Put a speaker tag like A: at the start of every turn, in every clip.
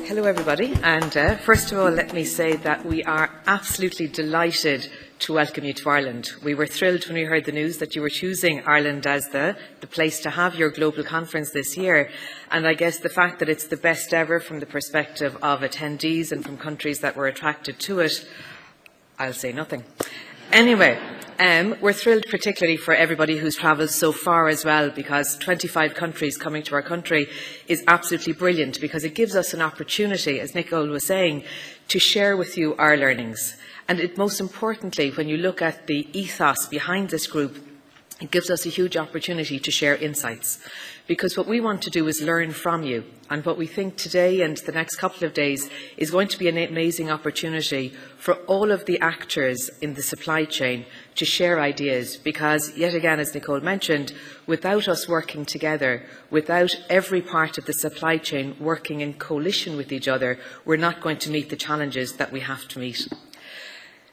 A: Hello everybody, and first of all let me say that we are absolutely delighted to welcome you to Ireland. We were thrilled when we heard the news that you were choosing Ireland as the place to have your global conference this year, and I guess the fact that it's the best ever from the perspective of attendees and from countries that were attracted to it, I'll say nothing. Anyway, we're thrilled particularly for everybody who's travelled so far as well, because 25 countries coming to our country is absolutely brilliant, because it gives us an opportunity, as Nicole was saying, to share with you our learnings. And most importantly, when you look at the ethos behind this group, it gives us a huge opportunity to share insights, because what we want to do is learn from you. And what we think today and the next couple of days is going to be an amazing opportunity for all of the actors in the supply chain to share ideas, because, yet again, as Nicole mentioned, without us working together, without every part of the supply chain working in coalition with each other, we're not going to meet the challenges that we have to meet.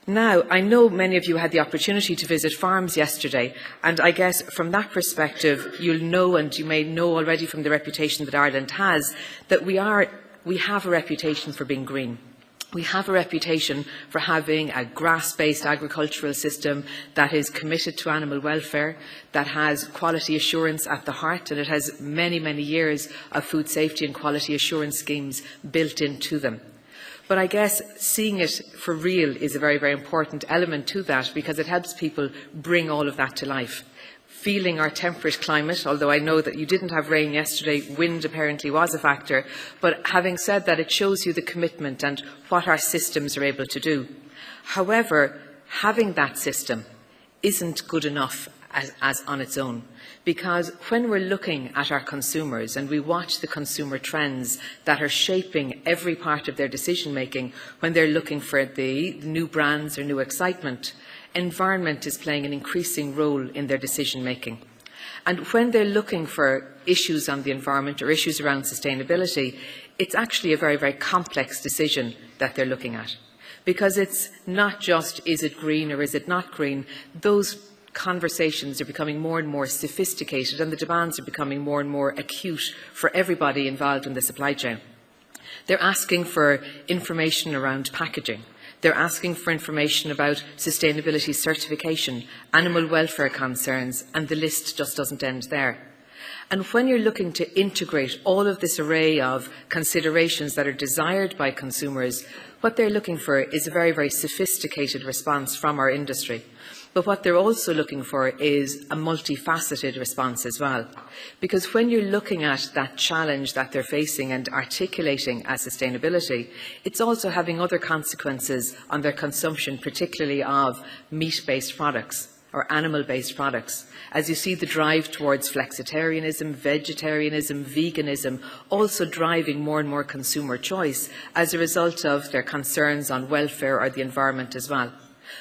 A: Now, I know many of you had the opportunity to visit farms yesterday, and I guess from that perspective, you'll know, and you may know already from the reputation that Ireland has, that we have a reputation for being green. We have a reputation for having a grass-based agricultural system that is committed to animal welfare, that has quality assurance at the heart, and it has many, many years of food safety and quality assurance schemes built into them. But I guess seeing it for real is a very, very important element to that, because it helps people bring all of that to life. Feeling our temperate climate, although I know that you didn't have rain yesterday, wind apparently was a factor, but having said that, it shows you the commitment and what our systems are able to do. However, having that system isn't good enough as on its own, because when we're looking at our consumers and we watch the consumer trends that are shaping every part of their decision making when they're looking for the new brands or new excitement, environment is playing an increasing role in their decision making. And when they're looking for issues on the environment or issues around sustainability, it's actually a very, very complex decision that they're looking at, because it's not just is it green or is it not green. Those conversations are becoming more and more sophisticated, and the demands are becoming more and more acute for everybody involved in the supply chain. They're asking for information around packaging. They're asking for information about sustainability certification, animal welfare concerns, and the list just doesn't end there. And when you're looking to integrate all of this array of considerations that are desired by consumers, what they're looking for is a very, very sophisticated response from our industry. But what they're also looking for is a multifaceted response as well. Because when you're looking at that challenge that they're facing and articulating as sustainability, it's also having other consequences on their consumption, particularly of meat-based products or animal-based products. As you see the drive towards flexitarianism, vegetarianism, veganism, also driving more and more consumer choice as a result of their concerns on welfare or the environment as well.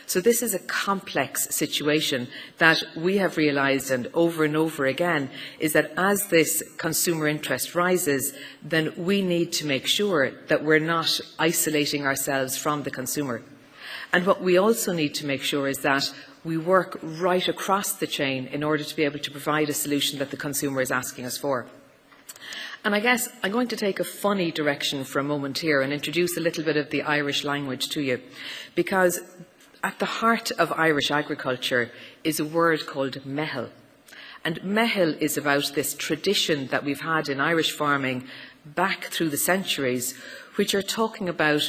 A: So this is a complex situation that we have realised, and over again, is that as this consumer interest rises, then we need to make sure that we're not isolating ourselves from the consumer. And what we also need to make sure is that we work right across the chain in order to be able to provide a solution that the consumer is asking us for. And I guess I'm going to take a funny direction for a moment here and introduce a little bit of the Irish language to you, because at the heart of Irish agriculture is a word called mehel. And mehel is about this tradition that we've had in Irish farming back through the centuries, which are talking about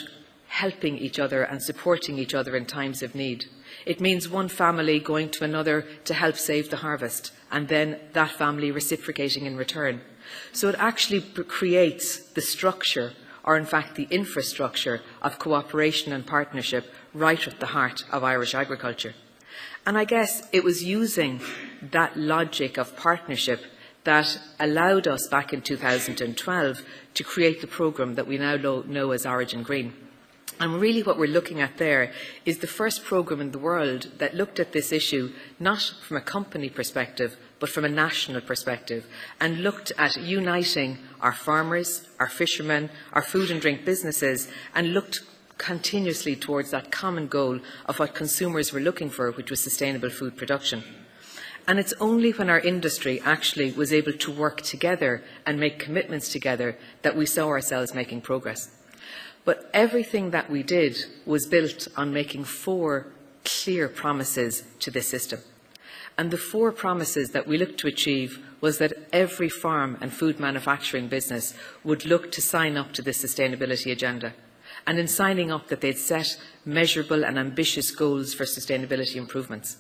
A: helping each other and supporting each other in times of need. It means one family going to another to help save the harvest, and then that family reciprocating in return. So it actually creates the structure, or in fact the infrastructure, of cooperation and partnership right at the heart of Irish agriculture. And I guess it was using that logic of partnership that allowed us back in 2012 to create the programme that we now know as Origin Green. And really what we're looking at there is the first programme in the world that looked at this issue not from a company perspective, but from a national perspective, and looked at uniting our farmers, our fishermen, our food and drink businesses, and looked continuously towards that common goal of what consumers were looking for, which was sustainable food production. And it's only when our industry actually was able to work together and make commitments together that we saw ourselves making progress. But everything that we did was built on making 4 clear promises to this system. And the 4 promises that we looked to achieve was that every farm and food manufacturing business would look to sign up to this sustainability agenda. And in signing up, that they'd set measurable and ambitious goals for sustainability improvements.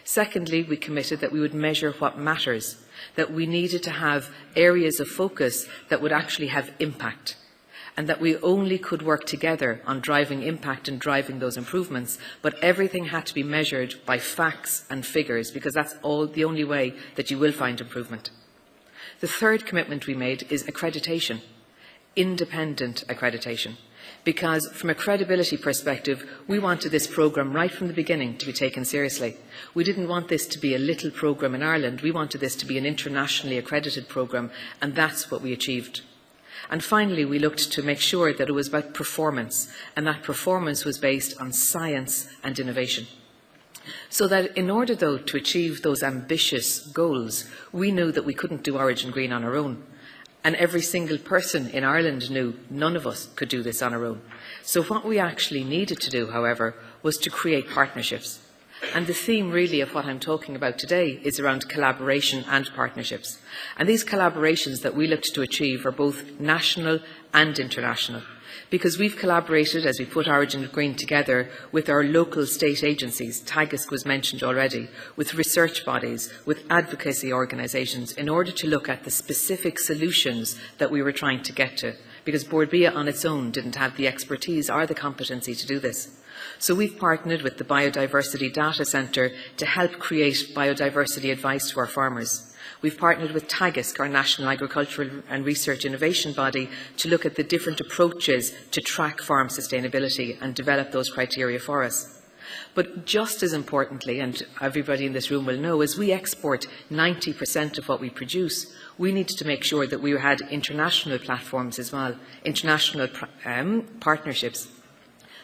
A: Secondly, we committed that we would measure what matters, that we needed to have areas of focus that would actually have impact, and that we only could work together on driving impact and driving those improvements, but everything had to be measured by facts and figures, because that's the only way that you will find improvement. The third commitment we made is accreditation, independent accreditation. Because from a credibility perspective, we wanted this programme right from the beginning to be taken seriously. We didn't want this to be a little programme in Ireland. We wanted this to be an internationally accredited programme, and that's what we achieved. And finally, we looked to make sure that it was about performance, and that performance was based on science and innovation. So that in order, though, to achieve those ambitious goals, we knew that we couldn't do Origin Green on our own. And every single person in Ireland knew none of us could do this on our own. So what we actually needed to do, however, was to create partnerships. And the theme really of what I'm talking about today is around collaboration and partnerships. And these collaborations that we looked to achieve are both national and international, because we've collaborated, as we put Origin Green together, with our local state agencies, Tagisk was mentioned already, with research bodies, with advocacy organisations, in order to look at the specific solutions that we were trying to get to, because Bord Bia on its own didn't have the expertise or the competency to do this. So we've partnered with the Biodiversity Data Centre to help create biodiversity advice to our farmers. We've partnered with Tagisk, our National Agricultural and Research Innovation Body, to look at the different approaches to track farm sustainability and develop those criteria for us. But just as importantly, and everybody in this room will know, as we export 90% of what we produce, we needed to make sure that we had international platforms as well, international partnerships.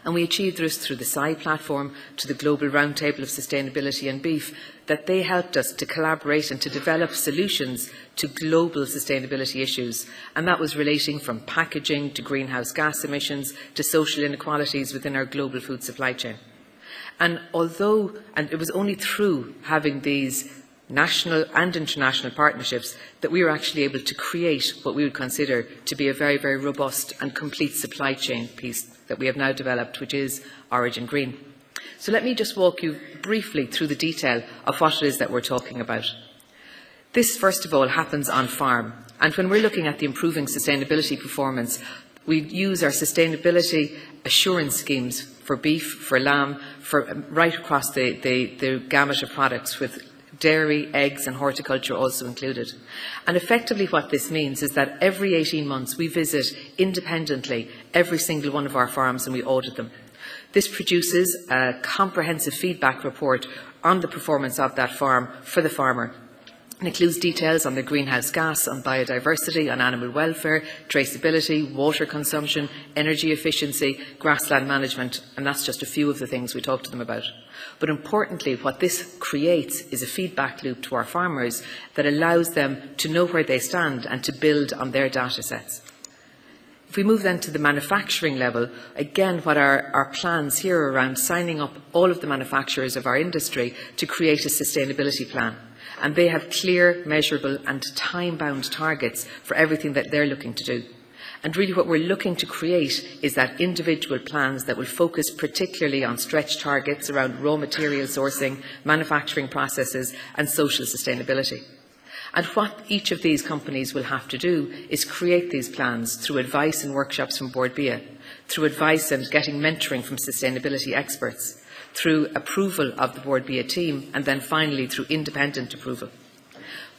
A: And we achieved this through the SCI platform, to the Global Roundtable of Sustainability and Beef, that they helped us to collaborate and to develop solutions to global sustainability issues. And that was relating from packaging to greenhouse gas emissions to social inequalities within our global food supply chain. And it was only through having these national and international partnerships that we were actually able to create what we would consider to be a very, very robust and complete supply chain piece that we have now developed, which is Origin Green. So let me just walk you briefly through the detail of what it is that we're talking about. This, first of all, happens on farm. And when we're looking at the improving sustainability performance, we use our sustainability assurance schemes for beef, for lamb, right across the gamut of products, with dairy, eggs and horticulture also included. And effectively what this means is that every 18 months we visit independently every single one of our farms and we audit them. This produces a comprehensive feedback report on the performance of that farm for the farmer. It includes details on the greenhouse gas, on biodiversity, on animal welfare, traceability, water consumption, energy efficiency, grassland management, and that's just a few of the things we talked to them about. But importantly, what this creates is a feedback loop to our farmers that allows them to know where they stand and to build on their data sets. If we move then to the manufacturing level, again, what our plans here are around signing up all of the manufacturers of our industry to create a sustainability plan. And they have clear, measurable and time-bound targets for everything that they're looking to do. And really what we're looking to create is that individual plans that will focus particularly on stretch targets around raw material sourcing, manufacturing processes and social sustainability. And what each of these companies will have to do is create these plans through advice and workshops from Bord Bia, through advice and getting mentoring from sustainability experts, through approval of the Bord Bia team, and then finally through independent approval.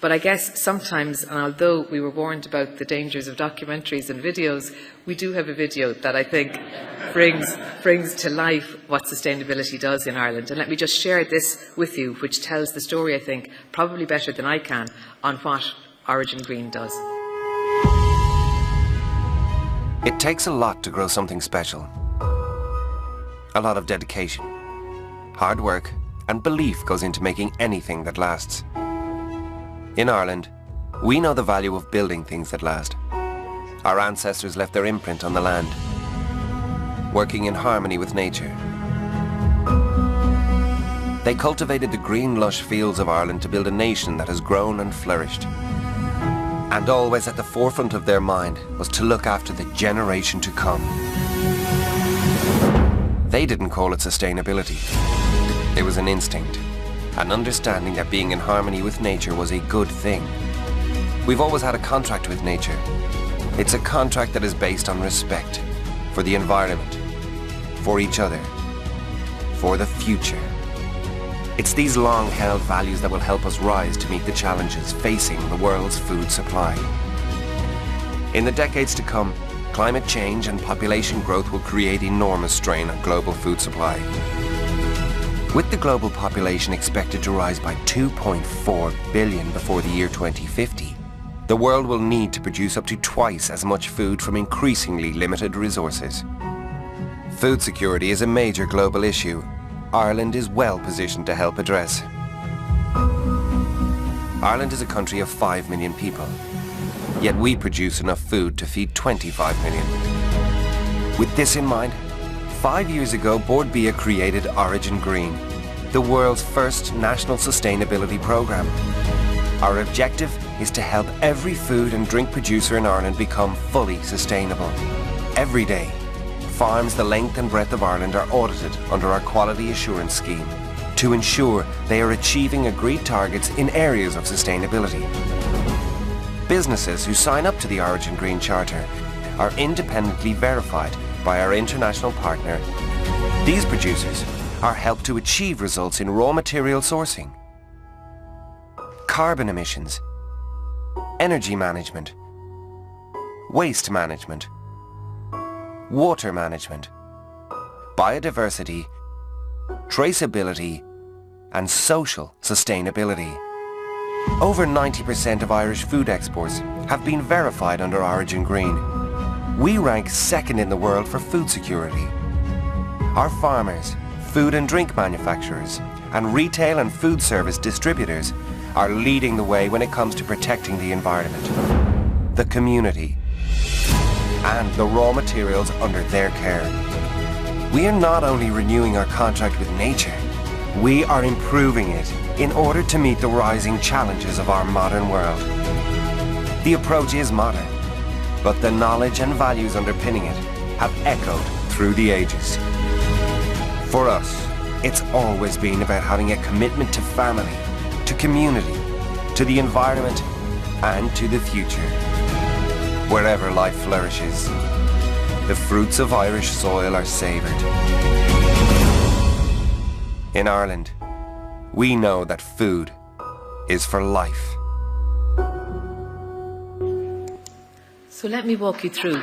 A: But I guess sometimes, and although we were warned about the dangers of documentaries and videos, we do have a video that I think brings to life what sustainability does in Ireland. And let me just share this with you, which tells the story, I think, probably better than I can, on what Origin Green does.
B: It takes a lot to grow something special. A lot of dedication, hard work and belief goes into making anything that lasts. In Ireland, we know the value of building things that last. Our ancestors left their imprint on the land, working in harmony with nature. They cultivated the green, lush fields of Ireland to build a nation that has grown and flourished. And always at the forefront of their mind was to look after the generation to come. They didn't call it sustainability. It was an instinct, an understanding that being in harmony with nature was a good thing. We've always had a contract with nature. It's a contract that is based on respect for the environment, for each other, for the future. It's these long-held values that will help us rise to meet the challenges facing the world's food supply. In the decades to come, climate change and population growth will create enormous strain on global food supply. With the global population expected to rise by 2.4 billion before the year 2050, the world will need to produce up to twice as much food from increasingly limited resources. Food security is a major global issue Ireland is well positioned to help address. Ireland is a country of 5 million people, yet we produce enough food to feed 25 million. With this in mind, 5 years ago Bord Bia created Origin Green, the world's first national sustainability programme. Our objective is to help every food and drink producer in Ireland become fully sustainable. Every day, farms the length and breadth of Ireland are audited under our quality assurance scheme to ensure they are achieving agreed targets in areas of sustainability. Businesses who sign up to the Origin Green Charter are independently verified by our international partner. These producers are helped to achieve results in raw material sourcing, carbon emissions, energy management, waste management, water management, biodiversity, traceability, and social sustainability. Over 90% of Irish food exports have been verified under Origin Green. We rank second in the world for food security. Our farmers, food and drink manufacturers, and retail and food service distributors are leading the way when it comes to protecting the environment, the community, and the raw materials under their care. We are not only renewing our contract with nature, we are improving it in order to meet the rising challenges of our modern world. The approach is modern, but the knowledge and values underpinning it have echoed through the ages. For us, it's always been about having a commitment to family, to community, to the environment, and to the future. Wherever life flourishes, the fruits of Irish soil are savoured. In Ireland, we know that food is for life.
A: So let me walk you through.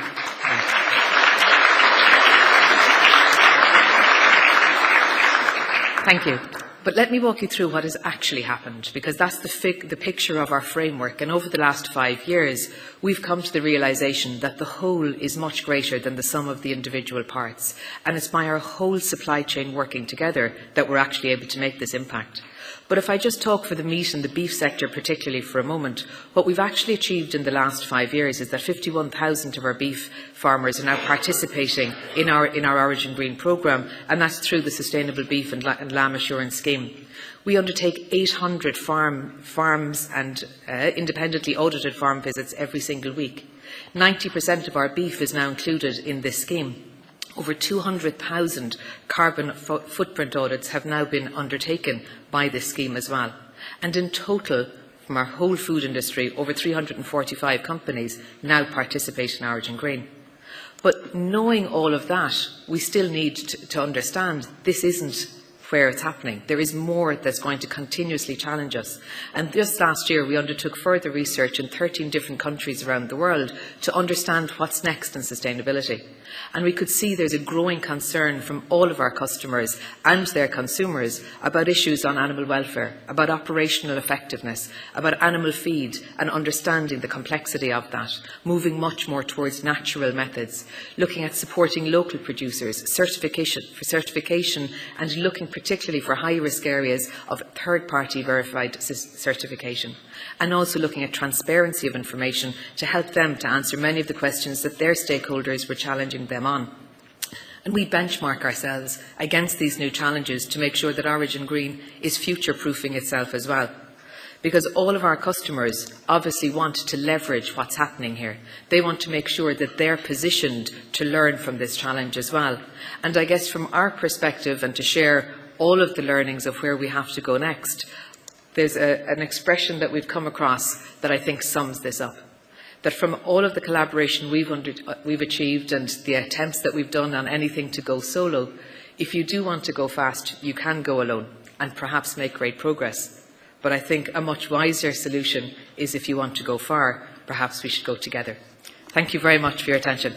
A: Thank you. But let me walk you through what has actually happened, because that's the picture of our framework. And over the last 5 years, we've come to the realisation that the whole is much greater than the sum of the individual parts. And it's by our whole supply chain working together that we're actually able to make this impact. But if I just talk for the meat and the beef sector particularly for a moment, what we've actually achieved in the last 5 years is that 51,000 of our beef farmers are now participating in our Origin Green programme, and that's through the Sustainable Beef and Lamb Assurance Scheme. We undertake 800 farms and independently audited farm visits every single week. 90% of our beef is now included in this scheme. Over 200,000 carbon footprint audits have now been undertaken by this scheme as well. And in total, from our whole food industry, over 345 companies now participate in Origin Green. But knowing all of that, we still need to understand this isn't where it's happening. There is more that's going to continuously challenge us. And just last year, we undertook further research in 13 different countries around the world to understand what's next in sustainability. And we could see there's a growing concern from all of our customers and their consumers about issues on animal welfare, about operational effectiveness, about animal feed and understanding the complexity of that, moving much more towards natural methods, looking at supporting local producers, certification and looking particularly for high-risk areas of third-party verified certification, and also looking at transparency of information to help them to answer many of the questions that their stakeholders were challenging them on. And we benchmark ourselves against these new challenges to make sure that Origin Green is future-proofing itself as well. Because all of our customers obviously want to leverage what's happening here. They want to make sure that they're positioned to learn from this challenge as well. And I guess from our perspective, and to share all of the learnings of where we have to go next, there's an expression that we've come across that I think sums this up. That from all of the collaboration we've achieved and the attempts that we've done on anything to go solo, if you do want to go fast, you can go alone and perhaps make great progress. But I think a much wiser solution is if you want to go far, perhaps we should go together. Thank you very much for your attention.